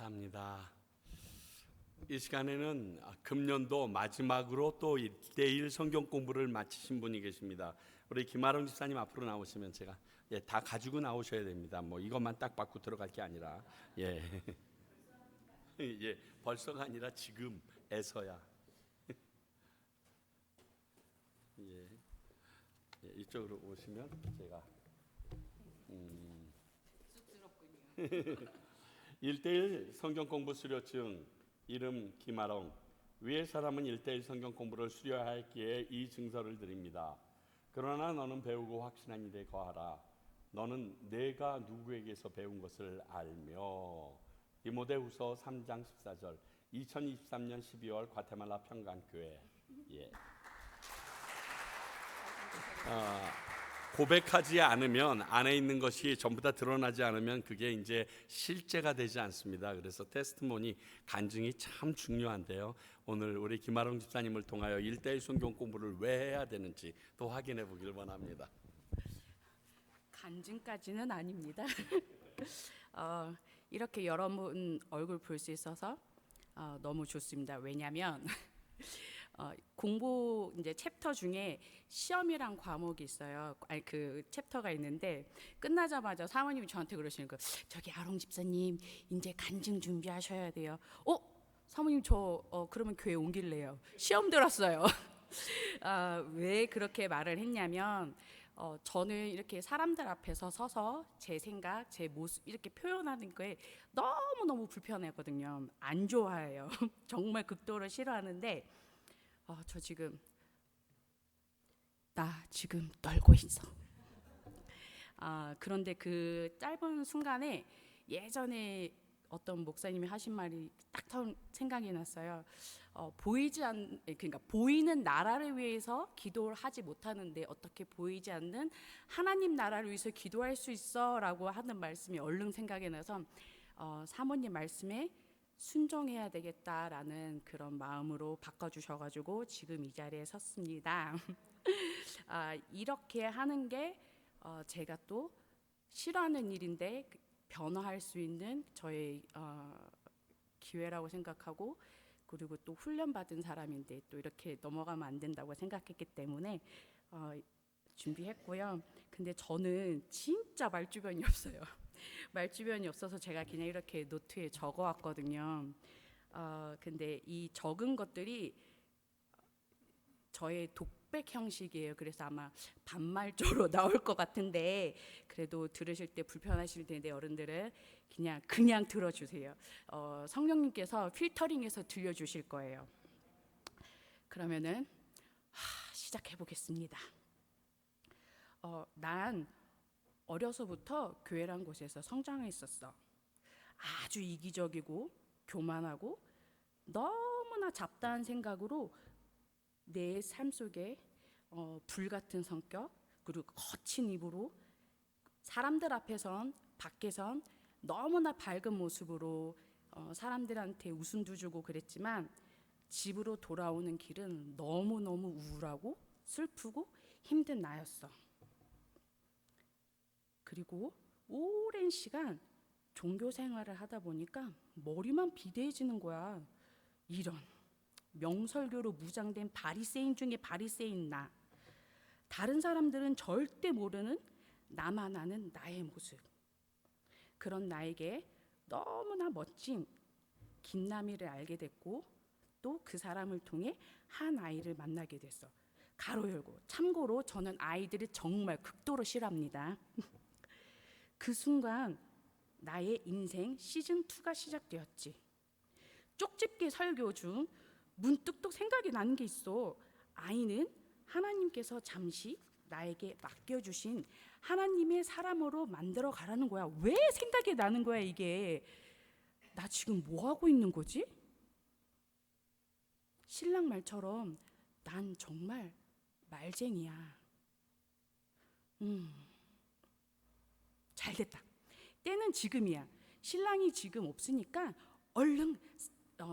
감사합니다. 이 시간에는 금년도 마지막으로 또 1대1 성경 공부를 마치신 분이 계십니다. 우리 김아롱 집사님 앞으로 나오시면 제가 다 가지고 나오셔야 됩니다. 뭐 이것만 딱 받고 들어갈 게 아니라 벌써가 아니라 지금에서야. 이쪽으로 오시면 제가 쑥스럽군요. 1대1 성경 공부 수료증, 이름 김아롱. 위의 사람은 1대1 성경 공부를 수료하였기에 이 증서를 드립니다. 그러나 너는 배우고 확신한 일에 거하라. 너는 내가 누구에게서 배운 것을 알며. 디모데후서 3장 14절. 2023년 12월 과테말라 평강교회. 고백하지 않으면, 안에 있는 것이 전부 다 드러나지 않으면 그게 이제 실제가 되지 않습니다. 그래서 테스티모니, 간증이 참 중요한데요. 오늘 우리 김아롱 집사님을 통하여 1대1 성경 공부를 왜 해야 되는지 또 확인해 보길 원합니다. 간증까지는 아닙니다. 이렇게 여러분 얼굴 볼 수 있어서 너무 좋습니다. 왜냐하면 공부 이제 챕터 중에 시험이란 과목이 있어요. 그 챕터가 있는데 끝나자마자 사모님이 저한테 그러시는 거예요. 저기 아롱 집사님 이제 간증 준비하셔야 돼요. 사모님 저 그러면 교회 옮길래요. 시험 들었어요. 왜 그렇게 말을 했냐면 저는 이렇게 사람들 앞에서 서서 제 생각, 제 모습 이렇게 표현하는 거에 너무너무 불편하거든요. 안 좋아해요. 정말 극도로 싫어하는데 나 지금 떨고 있어. 그런데 그 짧은 순간에 예전에 어떤 목사님이 하신 말이 딱 생각이 났어요. 그러니까 보이는 나라를 위해서 기도를 하지 못하는데 어떻게 보이지 않는 하나님 나라를 위해서 기도할 수 있어라고 하는 말씀이 얼른 생각이 나서 사모님 말씀에 순종해야 되겠다라는 그런 마음으로 바꿔주셔가지고 지금 이 자리에 섰습니다. 이렇게 하는 게 제가 또 싫어하는 일인데 변화할 수 있는 저의 기회라고 생각하고, 그리고 또 훈련받은 사람인데 또 이렇게 넘어가면 안 된다고 생각했기 때문에 준비했고요. 근데 저는 진짜 말주변이 없어요. 말주변이 없어서 제가 그냥 이렇게 노트에 적어왔거든요. 근데 이 적은 것들이 저의 독백 형식이에요. 그래서 아마 반말조로 나올 것 같은데 그래도 들으실 때 불편하실 텐데 어른들은 그냥 들어주세요. 성령님께서 필터링해서 들려주실 거예요. 그러면은 시작해 보겠습니다. 난 어려서부터 교회란 곳에서 성장했었어. 아주 이기적이고 교만하고 너무나 잡다한 생각으로 내 삶 속에 불같은 성격, 그리고 거친 입으로 사람들 앞에선 밖에선 너무나 밝은 모습으로 사람들한테 웃음도 주고 그랬지만 집으로 돌아오는 길은 너무너무 우울하고 슬프고 힘든 나였어. 그리고 오랜 시간 종교 생활을 하다 보니까 머리만 비대해지는 거야. 이런 명설교로 무장된 바리새인 중에 바리새인 나. 다른 사람들은 절대 모르는 나만 아는 나의 모습. 그런 나에게 너무나 멋진 김남희를 알게 됐고 또 그 사람을 통해 한 아이를 만나게 됐어. 가로 열고. 참고로 저는 아이들을 정말 극도로 싫어합니다. 그 순간 나의 인생 시즌2가 시작되었지. 쪽집게 설교 중 문득 또 생각이 나는 게 있어. 아이는 하나님께서 잠시 나에게 맡겨주신 하나님의 사람으로 만들어 가라는 거야. 왜 생각이 나는 거야 이게. 나 지금 뭐 하고 있는 거지? 신랑 말처럼 난 정말 말쟁이야. 잘됐다. 때는 지금이야. 신랑이 지금 없으니까 얼른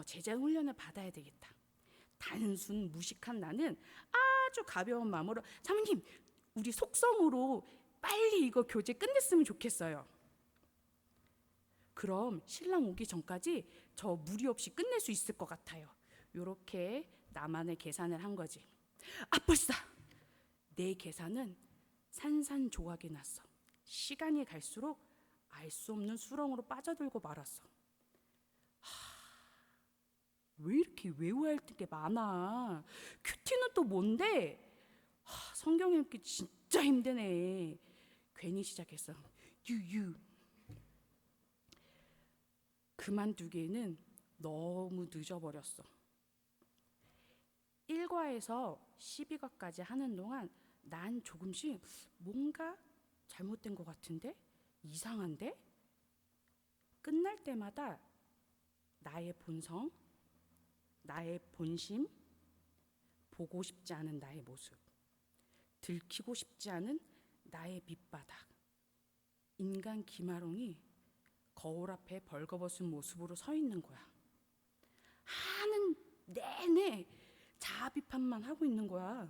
제자 훈련을 받아야 되겠다. 단순 무식한 나는 아주 가벼운 마음으로 사모님 우리 속성으로 빨리 이거 교재 끝냈으면 좋겠어요. 그럼 신랑 오기 전까지 저 무리 없이 끝낼 수 있을 것 같아요. 요렇게 나만의 계산을 한 거지. 아, 벌써 내 계산은 산산조각이 났어. 시간이 갈수록 알 수 없는 수렁으로 빠져들고 말았어. 왜 이렇게 외워야 할 게 많아? 큐티는 또 뭔데? 성경 읽기 진짜 힘드네. 괜히 시작했어. 유유. 그만두기에는 너무 늦어버렸어. 1과에서 12과까지 하는 동안 난 조금씩 뭔가 잘못된 것 같은데? 이상한데? 끝날 때마다 나의 본성, 나의 본심, 보고 싶지 않은 나의 모습, 들키고 싶지 않은 나의 밑바닥, 인간 기마롱이 거울 앞에 벌거벗은 모습으로 서 있는 거야. 하는 내내 자아 비판만 하고 있는 거야.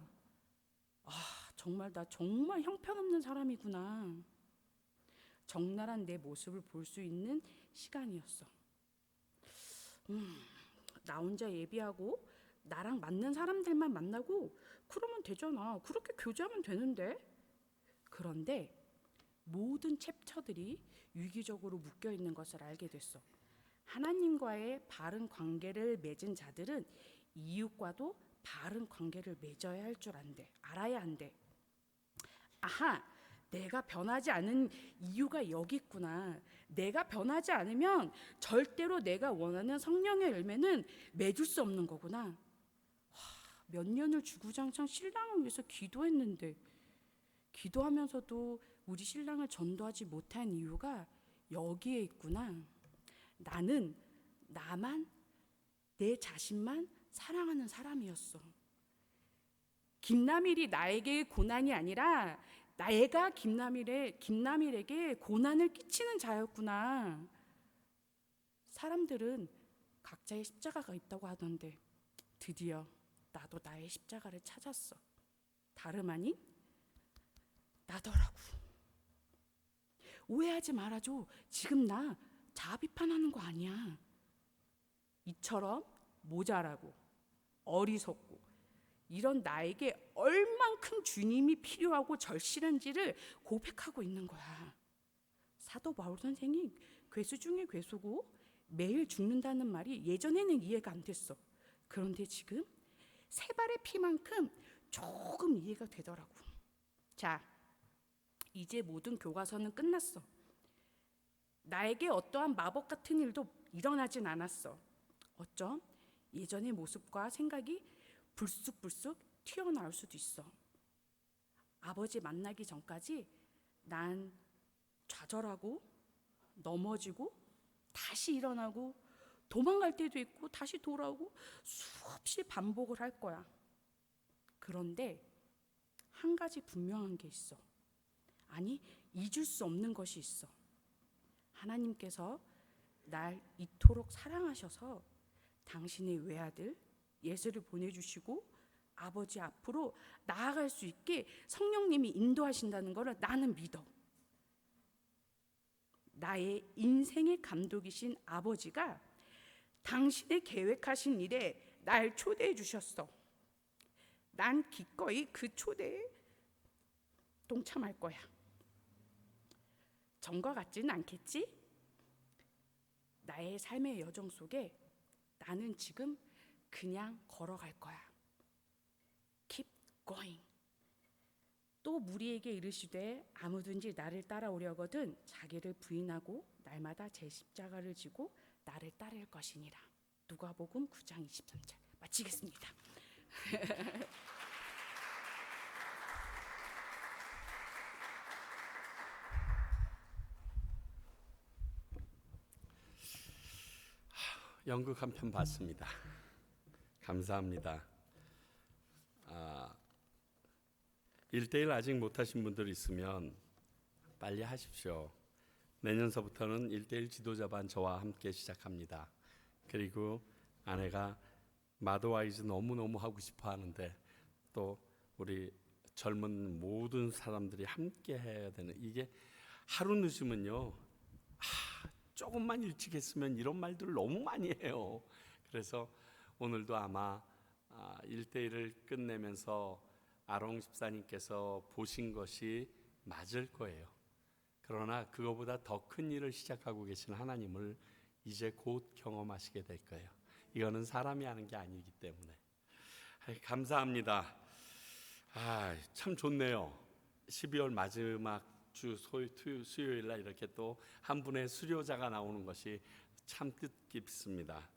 정말 나 정말 형편없는 사람이구나. 적나라한 내 모습을 볼 수 있는 시간이었어. 나 혼자 예비하고 나랑 맞는 사람들만 만나고 그러면 되잖아. 그렇게 교제하면 되는데. 그런데 모든 챕터들이 유기적으로 묶여 있는 것을 알게 됐어. 하나님과의 바른 관계를 맺은 자들은 이웃과도 바른 관계를 맺어야 할 줄 알아야 한대. 아하, 내가 변하지 않은 이유가 여기 있구나. 내가 변하지 않으면 절대로 내가 원하는 성령의 열매는 맺을 수 없는 거구나. 몇 년을 주구장창 신랑을 위해서 기도했는데, 기도하면서도 우리 신랑을 전도하지 못한 이유가 여기에 있구나. 나는 나만, 내 자신만 사랑하는 사람이었어. 김남일이 나에게 고난이 아니라 내가 김남일에게 고난을 끼치는 자였구나. 사람들은 각자의 십자가가 있다고 하던데 드디어 나도 나의 십자가를 찾았어. 다름 아닌 나더라고. 오해하지 말아줘. 지금 나 자아 비판하는 거 아니야. 이처럼 모자라고 어리석고 이런 나에게 얼만큼 주님이 필요하고 절실한지를 고백하고 있는 거야. 사도 바울 선생이 괴수 중에 괴수고 매일 죽는다는 말이 예전에는 이해가 안 됐어. 그런데 지금 세 발의 피만큼 조금 이해가 되더라고. 자, 이제 모든 교과서는 끝났어. 나에게 어떠한 마법 같은 일도 일어나진 않았어. 어쩜 예전의 모습과 생각이 불쑥불쑥 튀어나올 수도 있어. 아버지 만나기 전까지 난 좌절하고 넘어지고 다시 일어나고 도망갈 때도 있고 다시 돌아오고 수없이 반복을 할 거야. 그런데 한 가지 분명한 게 있어. 아니, 잊을 수 없는 것이 있어. 하나님께서 날 이토록 사랑하셔서 당신의 외아들 예수를 보내주시고 아버지 앞으로 나아갈 수 있게 성령님이 인도하신다는 것을 나는 믿어. 나의 인생의 감독이신 아버지가 당신의 계획하신 일에 날 초대해 주셨어. 난 기꺼이 그 초대에 동참할 거야. 전과 같지는 않겠지? 나의 삶의 여정 속에 나는 지금 그냥 걸어갈 거야. Keep going. 또 무리에게 이르시되 아무든지 나를 따라오려거든 자기를 부인하고 날마다 제 십자가를 지고 나를 따를 것이니라. 누가복음 9장 23절. 마치겠습니다. 연극 한 편 봤습니다. 감사합니다. 1대1 아직 못하신 분들 있으면 빨리 하십시오. 내년서부터는 1대1 지도자반 저와 함께 시작합니다. 그리고 아내가 마더와이즈 너무너무 하고 싶어 하는데 또 우리 젊은 모든 사람들이 함께 해야 되는 이게 하루 늦으면요 조금만 일찍 했으면 이런 말들을 너무 많이 해요. 그래서 오늘도 아마 1대1을 끝내면서 아롱 집사님께서 보신 것이 맞을 거예요. 그러나 그거보다 더 큰 일을 시작하고 계신 하나님을 이제 곧 경험하시게 될 거예요. 이거는 사람이 하는 게 아니기 때문에. 감사합니다. 참 좋네요. 12월 마지막 주 수요일 날 이렇게 또 한 분의 수료자가 나오는 것이 참 뜻깊습니다.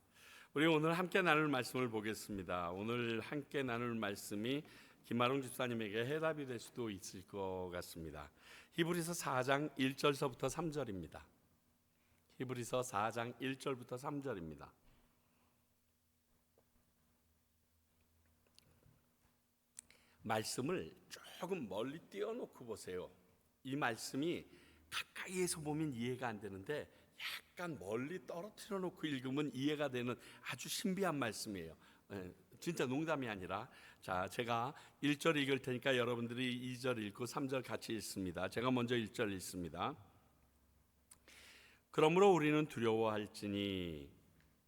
우리 오늘 함께 나눌 말씀을 보겠습니다. 오늘 함께 나눌 말씀이 김아롱 집사님에게 해답이 될 수도 있을 것 같습니다. 히브리서 4장 1절서부터 3절입니다. 히브리서 4장 1절부터 3절입니다. 말씀을 조금 멀리 띄워놓고 보세요. 이 말씀이 가까이에서 보면 이해가 안 되는데 약간 멀리 떨어뜨려 놓고 읽으면 이해가 되는 아주 신비한 말씀이에요. 진짜 농담이 아니라, 자, 제가 1절 읽을 테니까 여러분들이 2절 읽고 3절 같이 읽습니다. 제가 먼저 1절 읽습니다. 그러므로 우리는 두려워할지니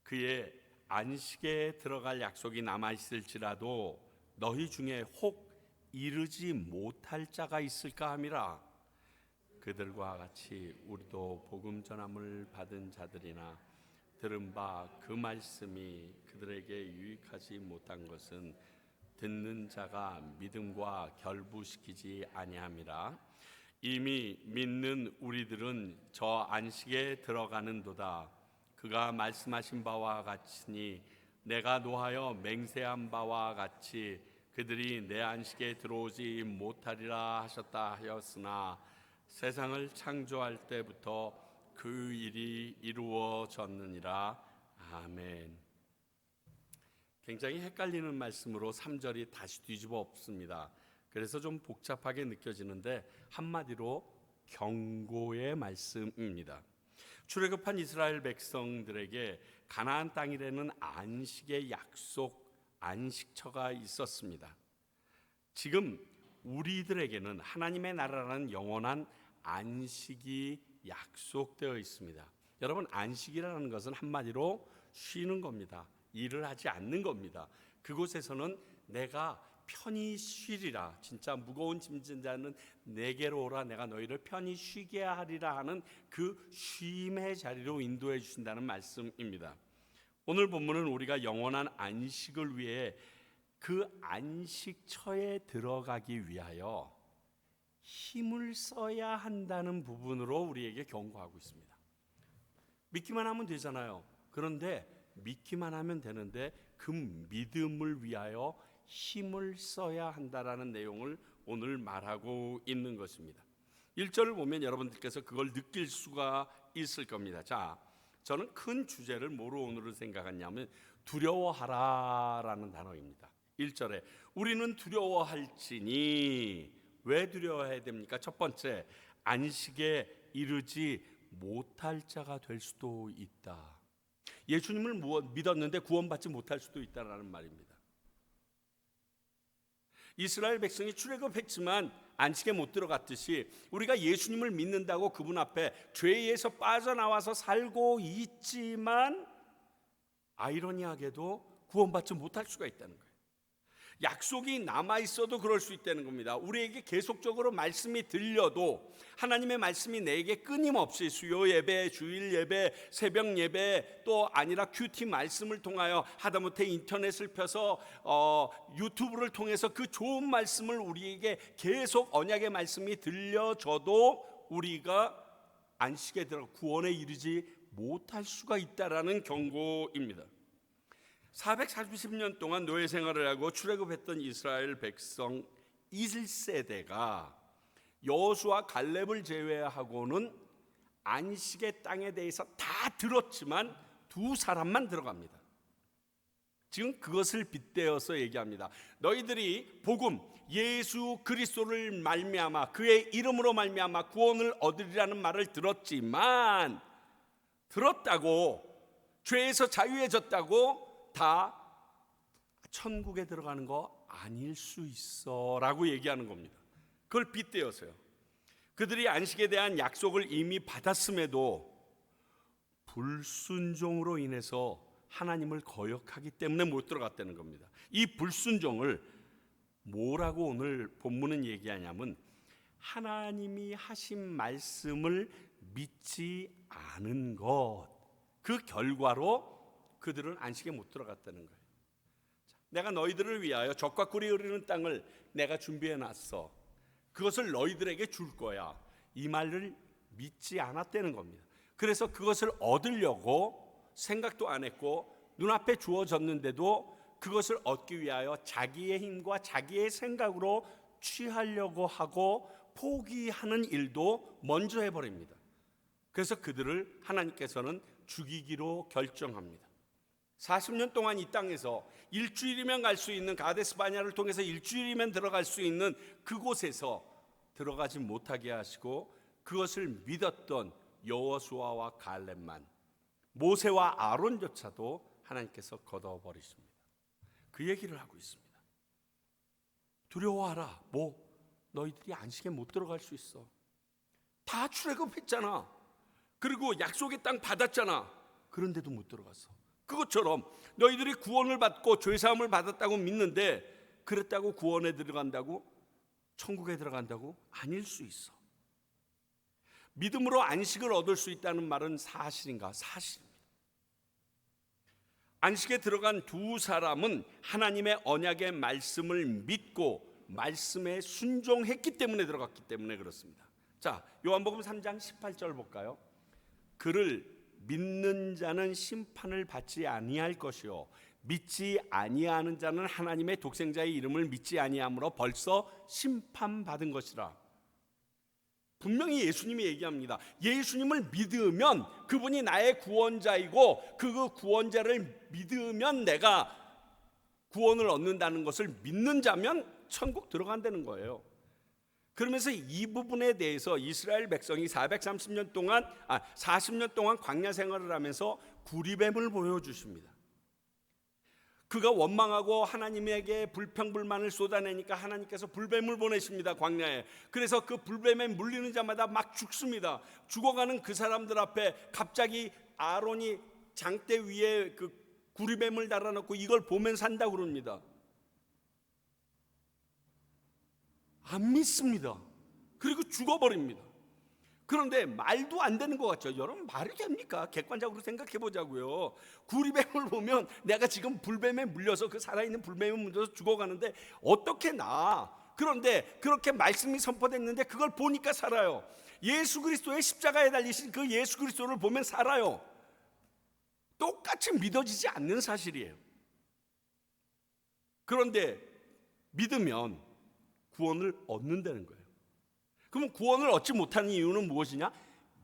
그의 안식에 들어갈 약속이 남아있을지라도 너희 중에 혹 이르지 못할 자가 있을까 함이라. 그들과 같이 우리도 복음 전함을 받은 자들이나 들은 바 그 말씀이 그들에게 유익하지 못한 것은 듣는 자가 믿음과 결부시키지 아니함이라. 이미 믿는 우리들은 저 안식에 들어가는도다. 그가 말씀하신 바와 같으니 내가 노하여 맹세한 바와 같이 그들이 내 안식에 들어오지 못하리라 하셨다 하였으나 세상을 창조할 때부터 그 일이 이루어졌느니라. 아멘. 굉장히 헷갈리는 말씀으로 3절이 다시 뒤집어 엎습니다. 그래서 좀 복잡하게 느껴지는데 한마디로 경고의 말씀입니다. 출애굽한 이스라엘 백성들에게 가나안 땅이라는 안식의 약속, 안식처가 있었습니다. 지금 우리들에게는 하나님의 나라라는 영원한 안식이 약속되어 있습니다. 여러분, 안식이라는 것은 한마디로 쉬는 겁니다. 일을 하지 않는 겁니다. 그곳에서는 내가 편히 쉬리라, 진짜 무거운 짐진 자는 내게로 오라, 내가 너희를 편히 쉬게 하리라 하는 그 쉼의 자리로 인도해 주신다는 말씀입니다. 오늘 본문은 우리가 영원한 안식을 위해 그 안식처에 들어가기 위하여 힘을 써야 한다는 부분으로 우리에게 경고하고 있습니다. 믿기만 하면 되잖아요. 그런데 믿기만 하면 되는데 그 믿음을 위하여 힘을 써야 한다라는 내용을 오늘 말하고 있는 것입니다. 1절을 보면 여러분들께서 그걸 느낄 수가 있을 겁니다. 자, 저는 큰 주제를 뭐로 오늘을 생각했냐면 두려워하라라는 단어입니다. 1절에 우리는 두려워할지니, 왜 두려워해야 됩니까? 첫 번째, 안식에 이르지 못할 자가 될 수도 있다. 예수님을 믿었는데 구원받지 못할 수도 있다라는 말입니다. 이스라엘 백성이 출애굽했지만 안식에 못 들어갔듯이 우리가 예수님을 믿는다고 그분 앞에 죄에서 빠져나와서 살고 있지만 아이러니하게도 구원받지 못할 수가 있다는 거예요. 약속이 남아있어도 그럴 수 있다는 겁니다. 우리에게 계속적으로 말씀이 들려도 하나님의 말씀이 내게 끊임없이 수요 예배, 주일 예배, 새벽 예배, 또 아니라 큐티 말씀을 통하여 하다못해 인터넷을 펴서 유튜브를 통해서 그 좋은 말씀을 우리에게 계속 언약의 말씀이 들려줘도 우리가 안식에 들어 구원에 이르지 못할 수가 있다라는 경고입니다. 440년 동안 노예 생활을 하고 출애굽했던 이스라엘 백성 1세대가 여호수아 갈렙을 제외하고는 안식의 땅에 대해서 다 들었지만 두 사람만 들어갑니다. 지금 그것을 빗대어서 얘기합니다. 너희들이 복음 예수 그리스도를 말미암아 그의 이름으로 말미암아 구원을 얻으리라는 말을 들었지만, 들었다고 죄에서 자유해졌다고 다 천국에 들어가는 거 아닐 수 있어 라고 얘기하는 겁니다. 그걸 빗대어서요. 그들이 안식에 대한 약속을 이미 받았음에도 불순종으로 인해서 하나님을 거역하기 때문에 못 들어갔다는 겁니다. 이 불순종을 뭐라고 오늘 본문은 얘기하냐면 하나님이 하신 말씀을 믿지 않은 것, 그 결과로 그들은 안식에 못 들어갔다는 거예요. 내가 너희들을 위하여 젖과 꿀이 흐르는 땅을 내가 준비해 놨어. 그것을 너희들에게 줄 거야. 이 말을 믿지 않았다는 겁니다. 그래서 그것을 얻으려고 생각도 안 했고 눈앞에 주어졌는데도 그것을 얻기 위하여 자기의 힘과 자기의 생각으로 취하려고 하고 포기하는 일도 먼저 해버립니다. 그래서 그들을 하나님께서는 죽이기로 결정합니다. 40년 동안 이 땅에서 일주일이면 갈 수 있는 가데스 바냐를 통해서 일주일이면 들어갈 수 있는 그곳에서 들어가지 못하게 하시고 그것을 믿었던 여호수아와 갈렙만, 모세와 아론조차도 하나님께서 걷어버리십니다. 그 얘기를 하고 있습니다. 두려워하라. 너희들이 안식에 못 들어갈 수 있어. 다 출애굽했잖아. 그리고 약속의 땅 받았잖아. 그런데도 못 들어갔어. 그것처럼 너희들이 구원을 받고 죄사함을 받았다고 믿는데 그랬다고 구원에 들어간다고? 천국에 들어간다고? 아닐 수 있어. 믿음으로 안식을 얻을 수 있다는 말은 사실인가? 사실입니다. 안식에 들어간 두 사람은 하나님의 언약의 말씀을 믿고 말씀에 순종했기 때문에 들어갔기 때문에 그렇습니다. 자, 요한복음 3장 18절 볼까요? 그를 믿는 자는 심판을 받지 아니할 것이요 믿지 아니하는 자는 하나님의 독생자의 이름을 믿지 아니함으로 벌써 심판받은 것이라. 분명히 예수님이 얘기합니다. 예수님을 믿으면 그분이 나의 구원자이고 그 구원자를 믿으면 내가 구원을 얻는다는 것을 믿는 자면 천국 들어간다는 거예요. 그러면서 이 부분에 대해서 이스라엘 백성이 40년 동안 광야 생활을 하면서 구리뱀을 보여주십니다. 그가 원망하고 하나님에게 불평불만을 쏟아내니까 하나님께서 불뱀을 보내십니다. 광야에. 그래서 그 불뱀에 물리는 자마다 막 죽습니다. 죽어가는 그 사람들 앞에 갑자기 아론이 장대 위에 그 구리뱀을 달아놓고 이걸 보면 산다고 그럽니다. 안 믿습니다. 그리고 죽어버립니다. 그런데 말도 안 되는 것 같죠. 여러분 말이 됩니까? 객관적으로 생각해 보자고요. 구리뱀을 보면 내가 지금 불뱀에 물려서 그 살아있는 불뱀에 물려서 죽어가는데 어떻게 나? 그런데 그렇게 말씀이 선포됐는데 그걸 보니까 살아요. 예수 그리스도의 십자가에 달리신 그 예수 그리스도를 보면 살아요. 똑같이 믿어지지 않는 사실이에요. 그런데 믿으면 구원을 얻는다는 거예요. 그럼 구원을 얻지 못하는 이유는 무엇이냐?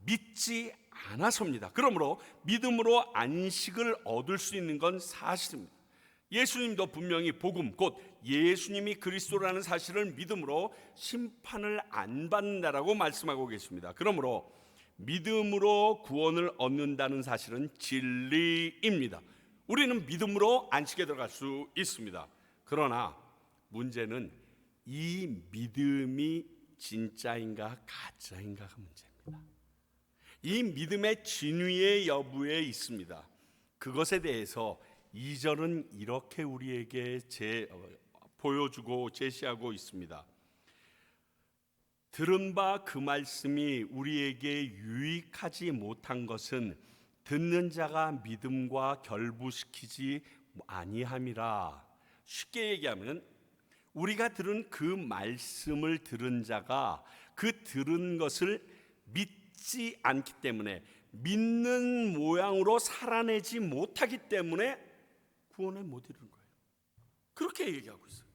믿지 않아서입니다. 그러므로 믿음으로 안식을 얻을 수 있는 건 사실입니다. 예수님도 분명히 복음 곧 예수님이 그리스도라는 사실을 믿음으로 심판을 안 받는다라고 말씀하고 계십니다. 그러므로 믿음으로 구원을 얻는다는 사실은 진리입니다. 우리는 믿음으로 안식에 들어갈 수 있습니다. 그러나 문제는 이 믿음이 진짜인가 가짜인가가 문제입니다. 이 믿음의 진위의 여부에 있습니다. 그것에 대해서 2절은 이렇게 우리에게 보여주고 제시하고 있습니다. 들은 바 그 말씀이 우리에게 유익하지 못한 것은 듣는 자가 믿음과 결부시키지 아니함이라. 쉽게 얘기하면 우리가 들은 그 말씀을 들은 자가 그 들은 것을 믿지 않기 때문에 믿는 모양으로 살아내지 못하기 때문에 구원에 못 이르는 거예요. 그렇게 얘기하고 있어요.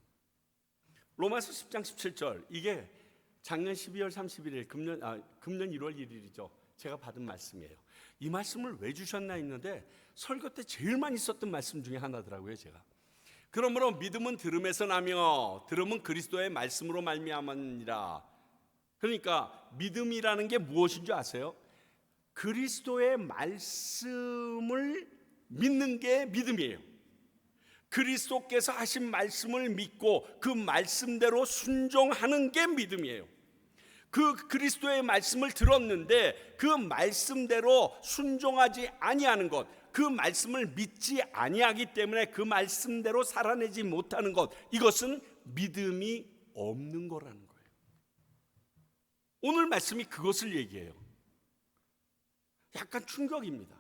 로마서 10장 17절 이게 작년 12월 31일 금년 1월 1일이죠. 제가 받은 말씀이에요. 이 말씀을 왜 주셨나 했는데 설교 때 제일 많이 썼던 말씀 중에 하나더라고요. 제가. 그러므로 믿음은 들음에서 나며 들음은 그리스도의 말씀으로 말미암으니라. 그러니까 믿음이라는 게 무엇인 줄 아세요? 그리스도의 말씀을 믿는 게 믿음이에요. 그리스도께서 하신 말씀을 믿고 그 말씀대로 순종하는 게 믿음이에요. 그 그리스도의 말씀을 들었는데 그 말씀대로 순종하지 아니하는 것, 그 말씀을 믿지 아니하기 때문에 그 말씀대로 살아내지 못하는 것, 이것은 믿음이 없는 거라는 거예요. 오늘 말씀이 그것을 얘기해요. 약간 충격입니다.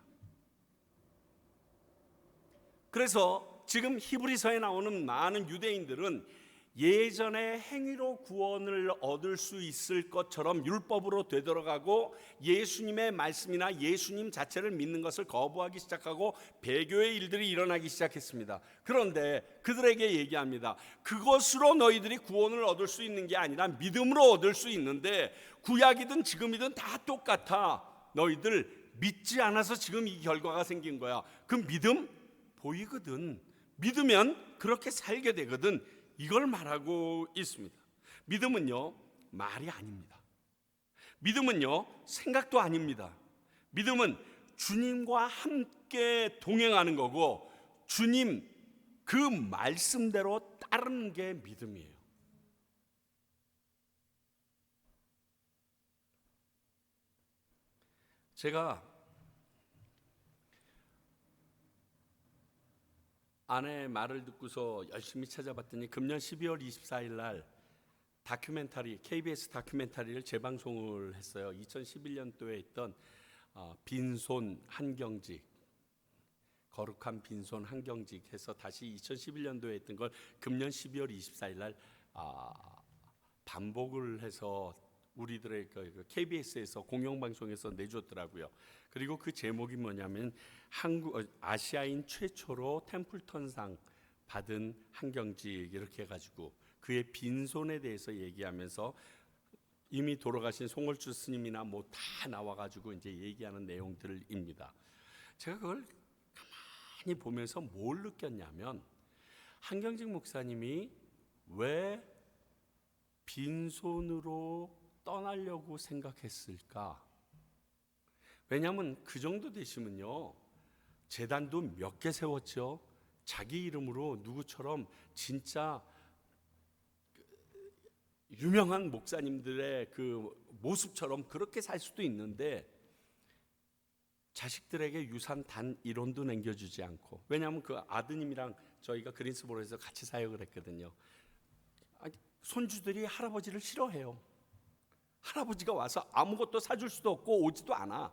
그래서 지금 히브리서에 나오는 많은 유대인들은 예전에 행위로 구원을 얻을 수 있을 것처럼 율법으로 되돌아가고 예수님의 말씀이나 예수님 자체를 믿는 것을 거부하기 시작하고 배교의 일들이 일어나기 시작했습니다. 그런데 그들에게 얘기합니다. 그것으로 너희들이 구원을 얻을 수 있는 게 아니라 믿음으로 얻을 수 있는데, 구약이든 지금이든 다 똑같아. 너희들 믿지 않아서 지금 이 결과가 생긴 거야. 그 믿음 보이거든. 믿으면 그렇게 살게 되거든. 이걸 말하고 있습니다. 믿음은요, 말이 아닙니다. 믿음은요, 생각도 아닙니다. 믿음은 주님과 함께 동행하는 거고, 주님 그 말씀대로 따르는 게 믿음이에요. 제가 아내의 말을 듣고서 열심히 찾아봤더니 금년 12월 24일 날 다큐멘터리, KBS 다큐멘터리를 재방송을 했어요. 2011년도에 있던 빈손 한경직, 거룩한 빈손 한경직 해서 다시 2011년도에 했던 걸 금년 12월 24일 날 반복을 해서 우리들의 KBS에서 공영방송에서 내줬더라고요. 그리고 그 제목이 뭐냐면 아시아인 최초로 템플턴상 받은 한경직, 이렇게 해가지고 그의 빈손에 대해서 얘기하면서 이미 돌아가신 송월주 스님이나 뭐 다 나와가지고 이제 얘기하는 내용들입니다. 제가 그걸 가만히 보면서 뭘 느꼈냐면, 한경직 목사님이 왜 빈손으로 떠나려고 생각했을까? 왜냐하면 그 정도 되시면요, 재단도 몇 개 세웠죠. 자기 이름으로 누구처럼 진짜 유명한 목사님들의 그 모습처럼 그렇게 살 수도 있는데, 자식들에게 유산 단 1원도 남겨주지 않고, 왜냐하면 그 아드님이랑 저희가 그린스보로에서 같이 사역을 했거든요. 손주들이 할아버지를 싫어해요. 할아버지가 와서 아무것도 사줄 수도 없고 오지도 않아.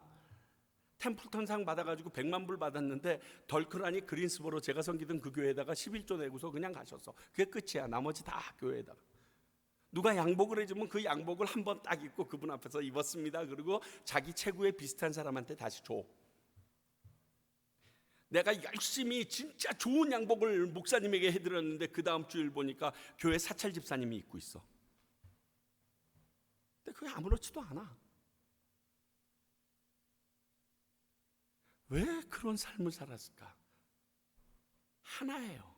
템플턴상 받아가지고 100만 불 받았는데 덜크라니 그린스보로 제가 섬기던 그 교회에다가 11조 내고서 그냥 가셨어. 그게 끝이야. 나머지 다 교회에다가. 누가 양복을 해주면 그 양복을 한 번 딱 입고 그분 앞에서 입었습니다. 그리고 자기 체구에 비슷한 사람한테 다시 줘. 내가 열심히 진짜 좋은 양복을 목사님에게 해드렸는데 그 다음 주일 보니까 교회 사찰 집사님이 입고 있어. 근데 그게 아무렇지도 않아. 왜 그런 삶을 살았을까? 하나예요.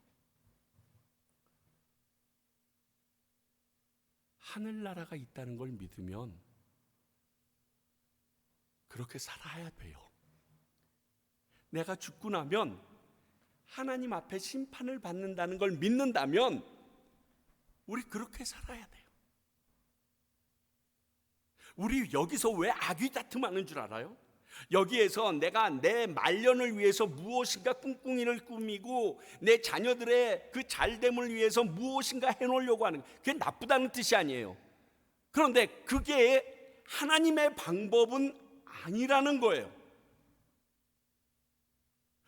하늘나라가 있다는 걸 믿으면 그렇게 살아야 돼요. 내가 죽고 나면 하나님 앞에 심판을 받는다는 걸 믿는다면 우리 그렇게 살아야 돼요. 우리 여기서 왜 악의 다툼하는 줄 알아요? 여기에서 내가 내 말년을 위해서 무엇인가 꿍꿍이를 꾸미고 내 자녀들의 그 잘됨을 위해서 무엇인가 해놓으려고 하는, 그게 나쁘다는 뜻이 아니에요. 그런데 그게 하나님의 방법은 아니라는 거예요.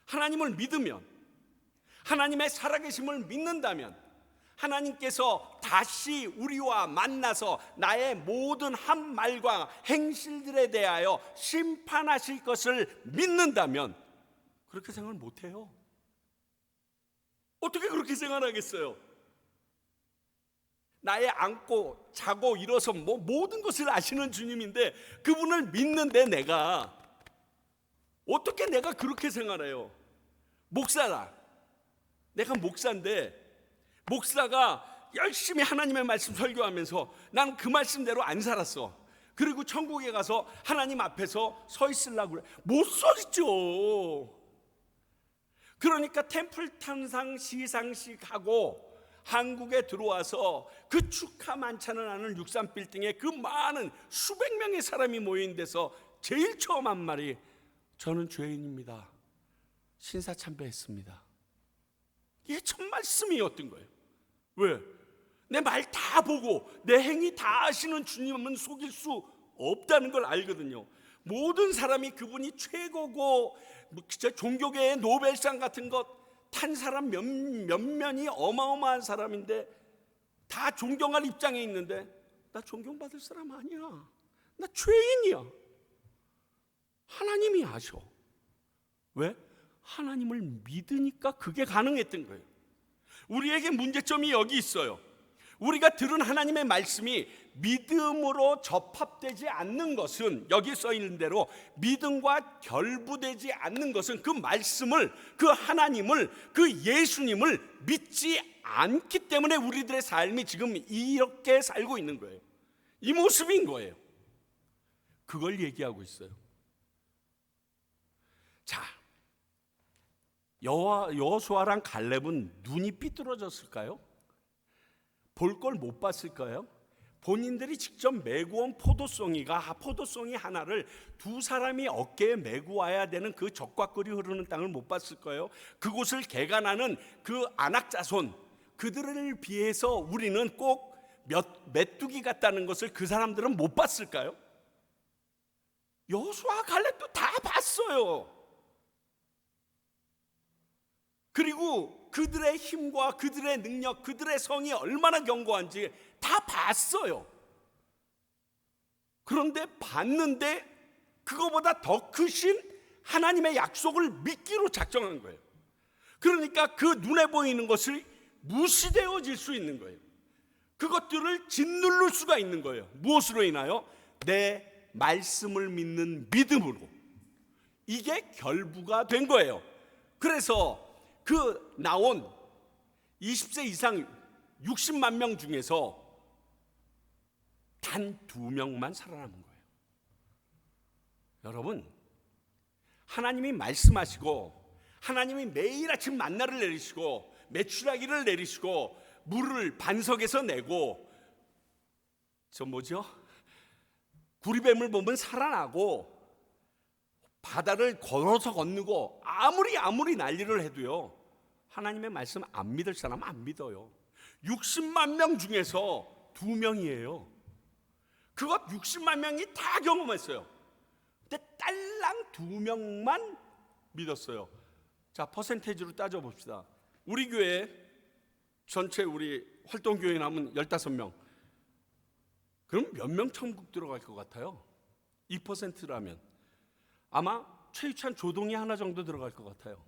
하나님을 믿으면, 하나님의 살아계심을 믿는다면 하나님께서 다시 우리와 만나서 나의 모든 한 말과 행실들에 대하여 심판하실 것을 믿는다면 그렇게 생각을 못해요. 어떻게 그렇게 생각하겠어요? 나의 앉고 자고 일어서 뭐 모든 것을 아시는 주님인데 그분을 믿는데 내가 어떻게 내가 그렇게 생활해요? 목사라. 내가 목사인데 목사가 열심히 하나님의 말씀 설교하면서 난 그 말씀대로 안 살았어. 그리고 천국에 가서 하나님 앞에서 서 있으려고 그래. 못 서 있죠. 그러니까 템플턴상 시상식하고 한국에 들어와서 그 축하 만찬을 하는 63빌딩에 그 많은 수백 명의 사람이 모인 데서 제일 처음 한 말이 저는 죄인입니다. 신사참배했습니다. 이게 첫 말씀이었던 거예요. 왜? 내 말 다 보고 내 행위 다 아시는 주님은 속일 수 없다는 걸 알거든요. 모든 사람이 그분이 최고고 종교계의 노벨상 같은 것 탄 사람 몇몇이 어마어마한 사람인데 다 존경할 입장에 있는데 나 존경받을 사람 아니야. 나 죄인이야. 하나님이 아셔. 왜? 하나님을 믿으니까 그게 가능했던 거예요. 우리에게 문제점이 여기 있어요. 우리가 들은 하나님의 말씀이 믿음으로 접합되지 않는 것은, 여기 써 있는 대로 믿음과 결부되지 않는 것은 그 말씀을, 그 하나님을, 그 예수님을 믿지 않기 때문에 우리들의 삶이 지금 이렇게 살고 있는 거예요. 이 모습인 거예요. 그걸 얘기하고 있어요. 자, 여호수아랑 갈렙은 눈이 삐뚤어졌을까요? 볼 걸 못 봤을까요? 본인들이 직접 메고 온 포도송이 하나를 두 사람이 어깨에 메고 와야 되는 그 적과 꿀이 흐르는 땅을 못 봤을까요? 그곳을 개간하는 그 안악자손, 그들을 비해서 우리는 꼭 메뚜기 같다는 것을 그 사람들은 못 봤을까요? 여호수아 갈렙도 다 봤어요. 그리고 그들의 힘과 그들의 능력, 그들의 성이 얼마나 견고한지 다 봤어요. 그런데 봤는데 그거보다 더 크신 하나님의 약속을 믿기로 작정한 거예요. 그러니까 그 눈에 보이는 것을 무시되어질 수 있는 거예요. 그것들을 짓누를 수가 있는 거예요. 무엇으로 인하여? 내 말씀을 믿는 믿음으로. 이게 결부가 된 거예요. 그래서 그 나온 20세 이상 60만 명 중에서 단 2명만 살아남은 거예요. 여러분, 하나님이 말씀하시고 하나님이 매일 아침 만나를 내리시고 메추라기를 내리시고 물을 반석에서 내고 구리뱀을 보면 살아나고 바다를 걸어서 건너고 아무리 난리를 해도요, 하나님의 말씀 안 믿을 사람은 안 믿어요. 60만 명 중에서 2명이에요. 그것 60만 명이 다 경험했어요. 근데 딸랑 2명만 믿었어요. 자, 퍼센테이지로 따져봅시다. 우리 교회 전체 우리 활동교회 남은 15명, 그럼 몇 명 천국 들어갈 것 같아요? 2%라면 아마 최유찬 조동이 하나 정도 들어갈 것 같아요.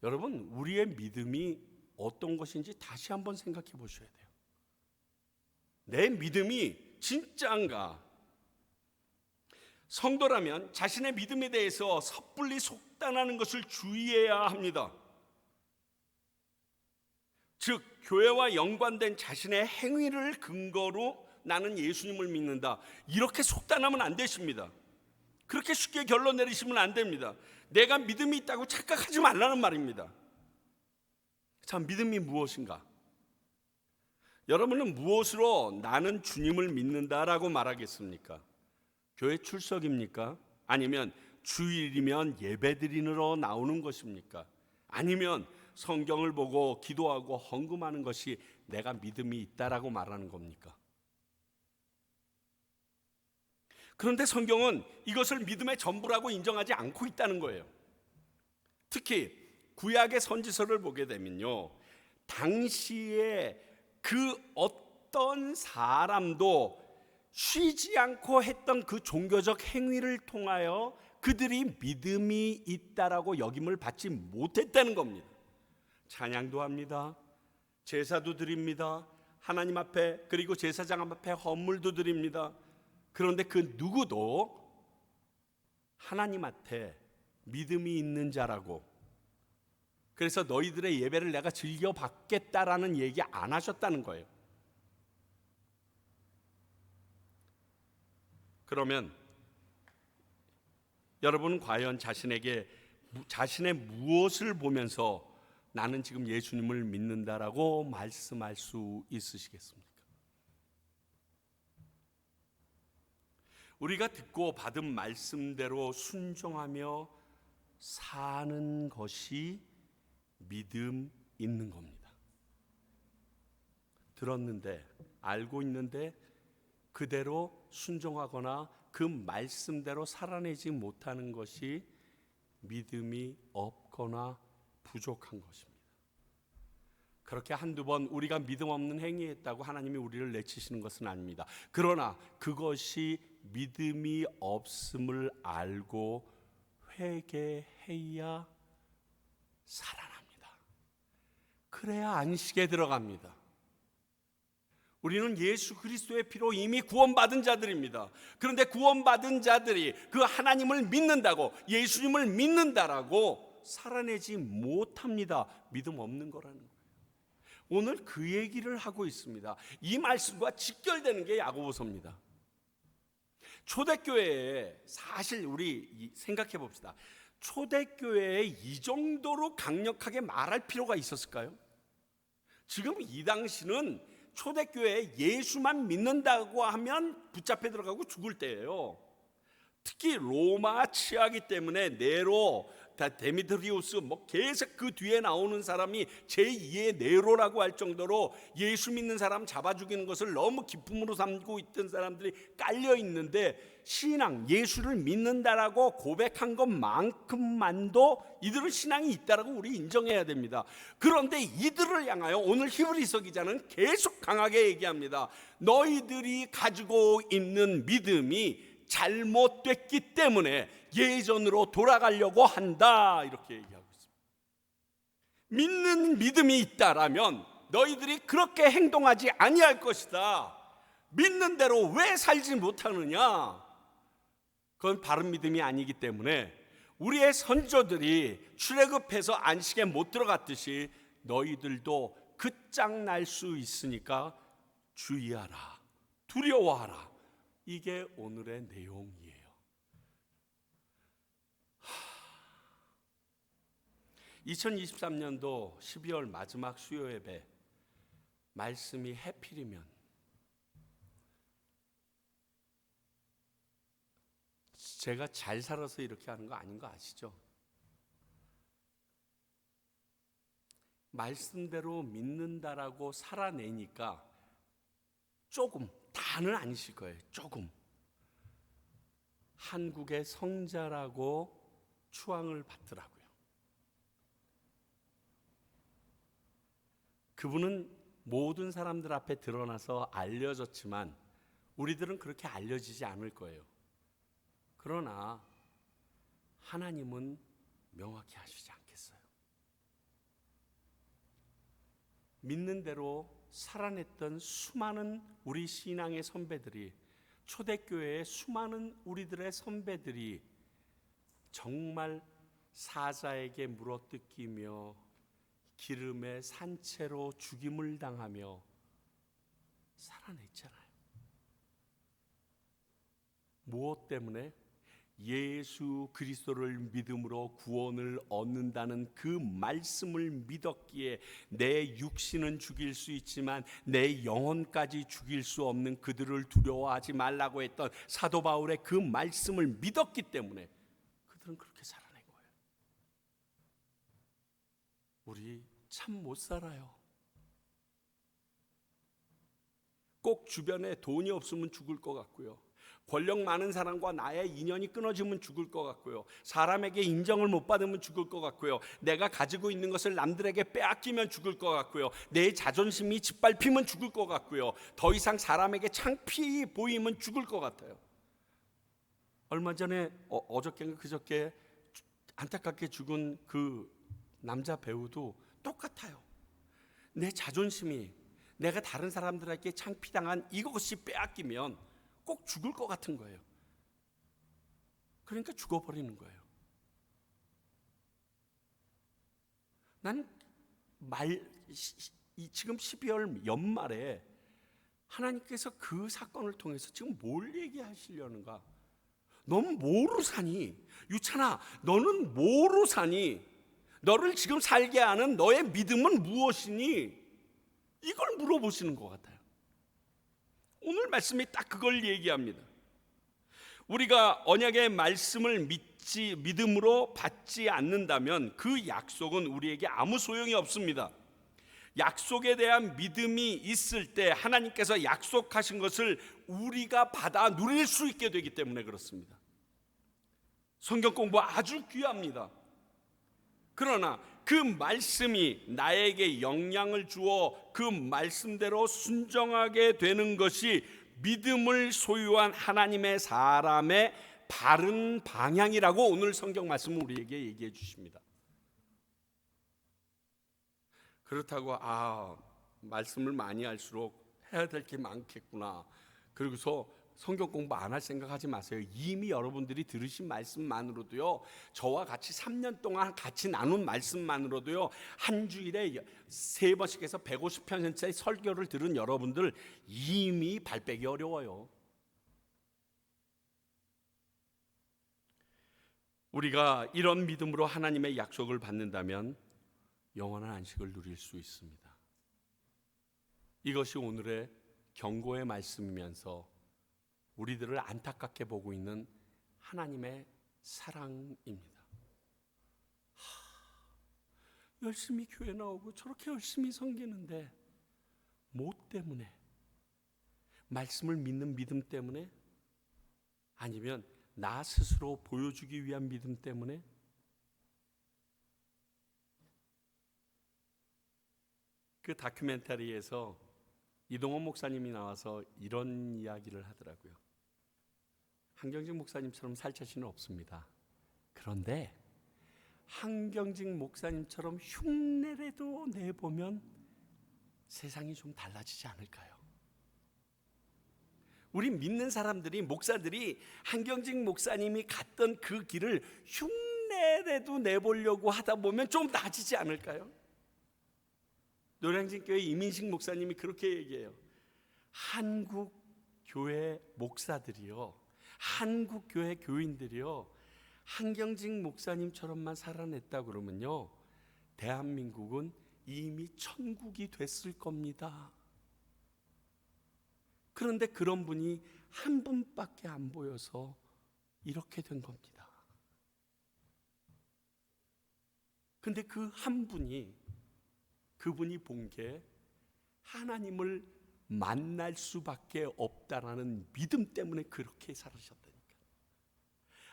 여러분, 우리의 믿음이 어떤 것인지 다시 한번 생각해 보셔야 돼요. 내 믿음이 진짜인가? 성도라면 자신의 믿음에 대해서 섣불리 속단하는 것을 주의해야 합니다. 즉, 교회와 연관된 자신의 행위를 근거로 나는 예수님을 믿는다, 이렇게 속단하면 안 되십니다. 그렇게 쉽게 결론 내리시면 안 됩니다. 내가 믿음이 있다고 착각하지 말라는 말입니다. 자, 믿음이 무엇인가? 여러분은 무엇으로 나는 주님을 믿는다라고 말하겠습니까? 교회 출석입니까? 아니면 주일이면 예배드리러 나오는 것입니까? 아니면 성경을 보고 기도하고 헌금하는 것이 내가 믿음이 있다라고 말하는 겁니까? 그런데 성경은 이것을 믿음의 전부라고 인정하지 않고 있다는 거예요. 특히 구약의 선지서를 보게 되면요, 당시에 그 어떤 사람도 쉬지 않고 했던 그 종교적 행위를 통하여 그들이 믿음이 있다라고 여김을 받지 못했다는 겁니다. 찬양도 합니다. 제사도 드립니다. 하나님 앞에, 그리고 제사장 앞에 헌물도 드립니다. 그런데 그 누구도 하나님한테 믿음이 있는 자라고, 그래서 너희들의 예배를 내가 즐겨 받겠다라는 얘기 안 하셨다는 거예요. 그러면 여러분은 과연 자신의 무엇을 보면서 나는 지금 예수님을 믿는다라고 말씀할 수 있으시겠습니까? 우리가 듣고 받은 말씀대로 순종하며 사는 것이 믿음 있는 겁니다. 들었는데, 알고 있는데 그대로 순종하거나 그 말씀대로 살아내지 못하는 것이 믿음이 없거나 부족한 것입니다. 그렇게 한두 번 우리가 믿음 없는 행위했다고 하나님이 우리를 내치시는 것은 아닙니다. 그러나 그것이 믿음이 없음을 알고 회개해야 살아납니다. 그래야 안식에 들어갑니다. 우리는 예수 그리스도의 피로 이미 구원받은 자들입니다. 그런데 구원받은 자들이 그 하나님을 믿는다고, 예수님을 믿는다라고 살아내지 못합니다. 믿음 없는 거라는 거예요. 오늘 그 얘기를 하고 있습니다. 이 말씀과 직결되는 게 야고보서입니다. 초대교회에, 사실 우리 생각해 봅시다. 초대교회에 이 정도로 강력하게 말할 필요가 있었을까요? 지금 이 당시는 초대교회에 예수만 믿는다고 하면 붙잡혀 들어가고 죽을 때예요. 특히 로마 치하기 때문에 네로, 데미트리우스, 계속 그 뒤에 나오는 사람이 제2의 네로라고 할 정도로 예수 믿는 사람 잡아 죽이는 것을 너무 기쁨으로 삼고 있던 사람들이 깔려 있는데, 신앙, 예수를 믿는다라고 고백한 것만큼만도 이들은 신앙이 있다라고 우리 인정해야 됩니다. 그런데 이들을 향하여 오늘 히브리서 기자는 계속 강하게 얘기합니다. 너희들이 가지고 있는 믿음이 잘못됐기 때문에 예전으로 돌아가려고 한다, 이렇게 얘기하고 있습니다. 믿는 믿음이 있다라면 너희들이 그렇게 행동하지 아니할 것이다. 믿는 대로 왜 살지 못하느냐? 그건 바른 믿음이 아니기 때문에 우리의 선조들이 출애굽해서 안식에 못 들어갔듯이 너희들도 끝장날 수 있으니까 주의하라, 두려워하라. 이게 오늘의 내용이에요. 2023년도 12월 마지막 수요 예배 말씀이 해필이면 제가 잘 살아서 이렇게 하는 거 아닌 거 아시죠? 말씀대로 믿는다라고 살아내니까 조금, 다는 아니실 거예요. 조금 한국의 성자라고 추앙을 받더라고요. 그분은 모든 사람들 앞에 드러나서 알려졌지만 우리들은 그렇게 알려지지 않을 거예요. 그러나 하나님은 명확히 하시지 않겠어요. 믿는 대로 살아냈던 수많은 우리 신앙의 선배들이, 초대교회의 수많은 우리들의 선배들이 정말 사자에게 물어뜯기며 기름의 산채로 죽임을 당하며 살아냈잖아요. 무엇 때문에? 예수 그리스도를 믿음으로 구원을 얻는다는 그 말씀을 믿었기에 내 육신은 죽일 수 있지만 내 영혼까지 죽일 수 없는 그들을 두려워하지 말라고 했던 사도 바울의 그 말씀을 믿었기 때문에 그들은 그렇게 살아낸 거예요. 우리 참 못 살아요. 꼭 주변에 돈이 없으면 죽을 것 같고요. 권력 많은 사람과 나의 인연이 끊어지면 죽을 것 같고요. 사람에게 인정을 못 받으면 죽을 것 같고요. 내가 가지고 있는 것을 남들에게 빼앗기면 죽을 것 같고요. 내 자존심이 짓밟히면 죽을 것 같고요. 더 이상 사람에게 창피해 보이면 죽을 것 같아요. 얼마 전에 어저께인가 그저께 안타깝게 죽은 그 남자 배우도 똑같아요. 내 자존심이, 내가 다른 사람들에게 창피당한 이것이 빼앗기면 꼭 죽을 것 같은 거예요. 그러니까 죽어버리는 거예요. 난 지금 12월 연말에 하나님께서 그 사건을 통해서 지금 뭘 얘기하시려는가? 너는 뭐로 사니? 유찬아, 너는 뭐로 사니? 너를 지금 살게 하는 너의 믿음은 무엇이니? 이걸 물어보시는 것 같아요. 오늘 말씀이 딱 그걸 얘기합니다. 우리가 언약의 말씀을 믿음으로 받지 않는다면 그 약속은 우리에게 아무 소용이 없습니다. 약속에 대한 믿음이 있을 때 하나님께서 약속하신 것을 우리가 받아 누릴 수 있게 되기 때문에 그렇습니다. 성경 공부 아주 귀합니다. 그러나 그 말씀이 나에게 영향을 주어 그 말씀대로 순종하게 되는 것이 믿음을 소유한 하나님의 사람의 바른 방향이라고 오늘 성경 말씀은 우리에게 얘기해 주십니다. 그렇다고 말씀을 많이 할수록 해야 될 게 많겠구나, 그리고서 성경 공부 안 할 생각하지 마세요. 이미 여러분들이 들으신 말씀만으로도요, 저와 같이 3년 동안 같이 나눈 말씀만으로도요, 한 주일에 3번씩 해서 150편의 설교를 들은 여러분들 이미 발 빼기 어려워요. 우리가 이런 믿음으로 하나님의 약속을 받는다면 영원한 안식을 누릴 수 있습니다. 이것이 오늘의 경고의 말씀이면서 우리들을 안타깝게 보고 있는 하나님의 사랑입니다. 열심히 교회 나오고 저렇게 열심히 섬기는데 뭐 때문에? 말씀을 믿는 믿음 때문에? 아니면 나 스스로 보여주기 위한 믿음 때문에? 그 다큐멘터리에서 이동원 목사님이 나와서 이런 이야기를 하더라고요. 한경직 목사님처럼 살 자신은 없습니다. 그런데 한경직 목사님처럼 흉내라도 내보면 세상이 좀 달라지지 않을까요? 우리 믿는 사람들이, 목사들이 한경직 목사님이 갔던 그 길을 흉내라도 내보려고 하다 보면 좀 나아지지 않을까요? 노량진교회 이민식 목사님이 그렇게 얘기해요. 한국 교회 목사들이요, 한국 교회 교인들이요, 한경직 목사님처럼만 살아냈다 그러면요, 대한민국은 이미 천국이 됐을 겁니다. 그런데 그런 분이 한 분밖에 안 보여서 이렇게 된 겁니다. 근데 그 한 분이, 그분이 본 게 하나님을 만날 수밖에 없다라는 믿음 때문에 그렇게 살으셨다니까.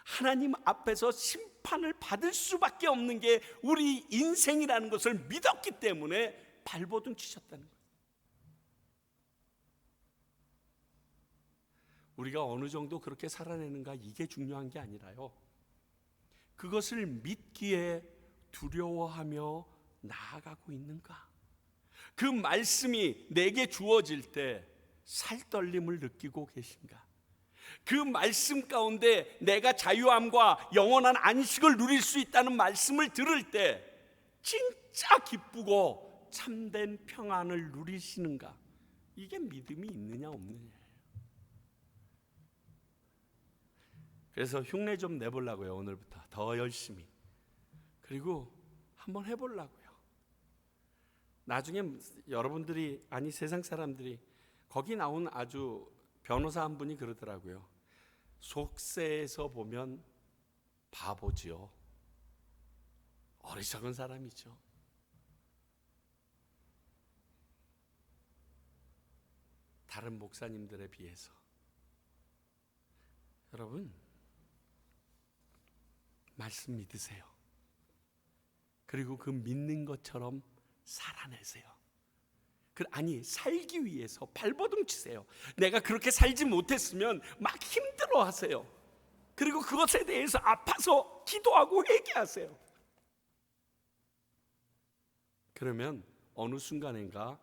하나님 앞에서 심판을 받을 수밖에 없는 게 우리 인생이라는 것을 믿었기 때문에 발버둥 치셨다는 거예요. 우리가 어느 정도 그렇게 살아내는가, 이게 중요한 게 아니라요, 그것을 믿기에 두려워하며 나아가고 있는가? 그 말씀이 내게 주어질 때 살떨림을 느끼고 계신가? 그 말씀 가운데 내가 자유함과 영원한 안식을 누릴 수 있다는 말씀을 들을 때 진짜 기쁘고 참된 평안을 누리시는가? 이게 믿음이 있느냐 없느냐예요. 그래서 흉내 좀 내보려고요. 오늘부터 더 열심히. 그리고 한번 해보려고요. 나중에 여러분들이, 아니 세상 사람들이, 거기 나온 아주 변호사 한 분이 그러더라고요. 속세에서 보면 바보지요. 어리석은 사람이죠. 다른 목사님들에 비해서. 여러분, 말씀 믿으세요. 그리고 그 믿는 것처럼 살아내세요. 아니, 살기 위해서 발버둥 치세요. 내가 그렇게 살지 못했으면 막 힘들어하세요. 그리고 그것에 대해서 아파서 기도하고 회개하세요. 그러면 어느 순간인가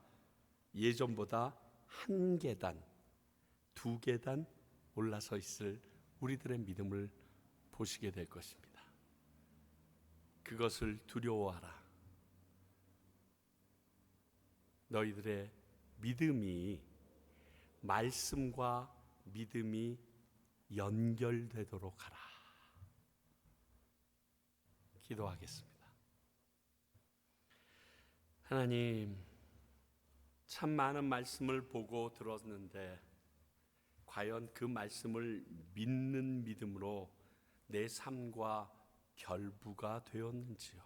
예전보다 1계단, 2계단 올라서 있을 우리들의 믿음을 보시게 될 것입니다. 그것을 두려워하라. 너희들의 믿음이, 말씀과 믿음이 연결되도록 하라. 기도하겠습니다. 하나님, 참 많은 말씀을 보고 들었는데 과연 그 말씀을 믿는 믿음으로 내 삶과 결부가 되었는지요?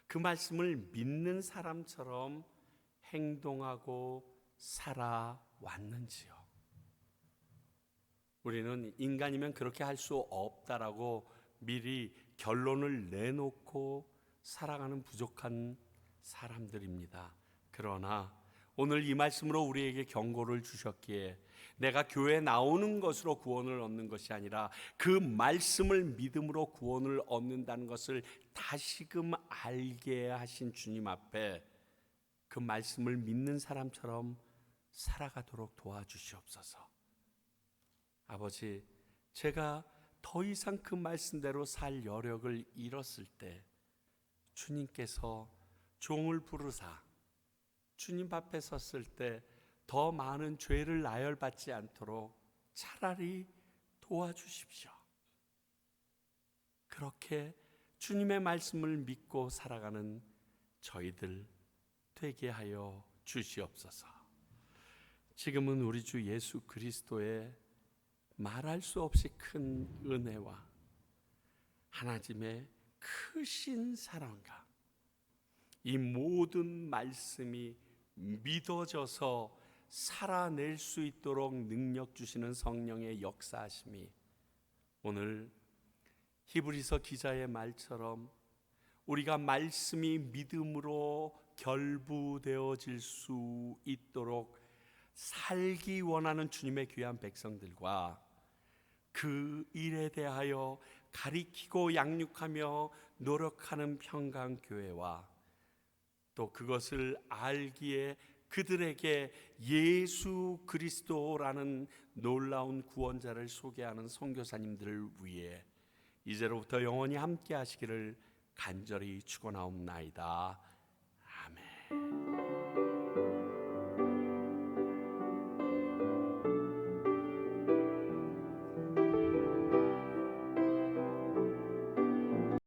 그 말씀을 믿는 사람처럼 행동하고 살아왔는지요? 우리는 인간이면 그렇게 할 수 없다라고 미리 결론을 내놓고 살아가는 부족한 사람들입니다. 그러나 오늘 이 말씀으로 우리에게 경고를 주셨기에 내가 교회에 나오는 것으로 구원을 얻는 것이 아니라 그 말씀을 믿음으로 구원을 얻는다는 것을 다시금 알게 하신 주님 앞에 그 말씀을 믿는 사람처럼 살아가도록 도와주시옵소서. 아버지, 제가 더 이상 그 말씀대로 살 여력을 잃었을 때 주님께서 종을 부르사 주님 앞에 섰을 때 더 많은 죄를 나열받지 않도록 차라리 도와주십시오. 그렇게 주님의 말씀을 믿고 살아가는 저희들 되게 하여 주시옵소서. 지금은 우리 주 예수 그리스도의 말할 수 없이 큰 은혜와 하나님의 크신 사랑과 이 모든 말씀이 믿어져서 살아낼 수 있도록 능력 주시는 성령의 역사하심이 오늘 히브리서 기자의 말처럼 우리가 말씀이 믿음으로 결부되어질 수 있도록 살기 원하는 주님의 귀한 백성들과 그 일에 대하여 가리키고 양육하며 노력하는 평강교회와 또 그것을 알기에 그들에게 예수 그리스도라는 놀라운 구원자를 소개하는 선교사님들을 위해 이제로부터 영원히 함께 하시기를 간절히 축원하옵나이다. 아멘.